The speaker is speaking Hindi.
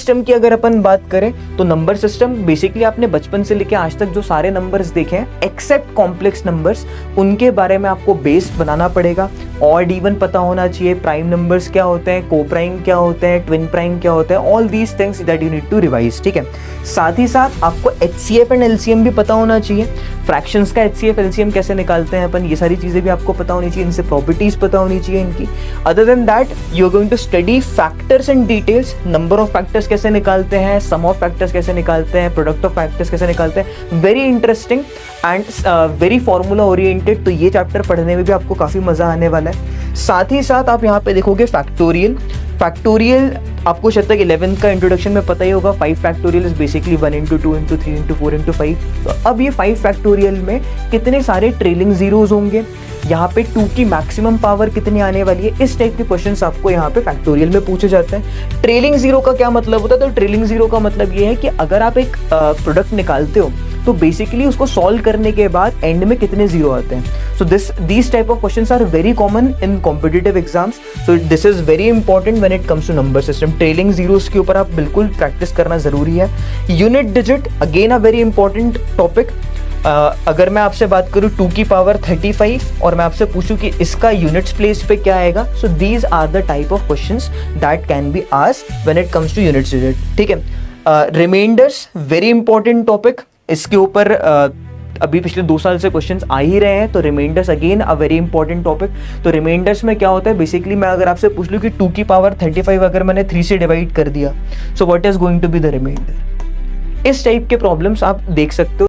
सिस्टम की अगर अपन बात करें तो नंबर सिस्टम बेसिकली आपने बचपन से लेके आज तक जो सारे नंबर्स देखे हैं एक्सेप्ट कॉम्प्लेक्स नंबर्स, उनके बारे में आपको बेस बनाना पड़ेगा। ऑड इवन पता होना चाहिए, प्राइम नंबर्स क्या होते हैं, को प्राइम क्या होते हैं, ट्विन प्राइम क्या होते हैं, all these things that you need to revise. ठीक है, साथ ही साथ आपको HCF एंड LCM भी पता होना चाहिए। फ्रैक्शंस का HCF LCM कैसे निकालते हैं अपन, ये सारी चीज़ें भी आपको पता होनी चाहिए, इनसे प्रॉपर्टीज पता होनी चाहिए इनकी। Other than that you are going to study factors and details, number of factors कैसे निकालते हैं, सम ऑफ फैक्टर्स कैसे निकालते हैं, प्रोडक्ट ऑफ फैक्टर्स कैसे निकालते हैं। Very interesting and very formula oriented, तो ये चैप्टर पढ़ने में भी आपको काफ़ी मज़ा आने वाला है। साथ ही साथ आप यहाँ पे देखोगे फैक्टोरियल। फैक्टोरियल आपको शायद तक 11th का इंट्रोडक्शन में पता ही होगा, 5 factorial is basically 1 into 2 into 3 into 4 into 5। तो अब ये 5 फैक्टोरियल में कितने सारे ट्रेलिंग जीरोज होंगे, यहाँ पे 2 की मैक्सिमम पावर कितनी आने वाली है, इस टाइप के क्वेश्चंस आपको यहाँ पे फैक्टोरियल में पूछे जाते हैं। ट्रेलिंग जीरो का क्या मतलब होता है, तो ट्रेलिंग जीरो का मतलब ये है कि अगर आप एक प्रोडक्ट निकालते हो तो बेसिकली उसको सॉल्व करने के बाद एंड में कितने जीरो आते हैं। So these type of questions are very common in competitive exams, so this is very important when it comes to number system. Trailing zeros के ऊपर आप बिल्कुल प्रैक्टिस करना जरूरी है। Unit digit again a very important topic. अगर मैं आपसे बात करूँ 2 की पावर 35 और मैं आपसे पूछूं कि इसका यूनिट्स प्लेस पे क्या आएगा, so these are the type of questions that can be asked when it comes to units digit. ठीक है, रिमाइंडर्स वेरी इंपॉर्टेंट टॉपिक, इसके ऊपर अभी पिछले 2 साल से क्वेश्चंस आ ही रहे हैं। तो reminders again a very important topic. तो रिमाइंडर्स में क्या होता है, बेसिकली मैं अगर आपसे पूछ लूँ कि 2 की पावर 35 अगर मैंने 3 से डिवाइड कर दिया, so what is going to be the reminder. इस टाइप के प्रॉब्लम्स आप देख सकते हो।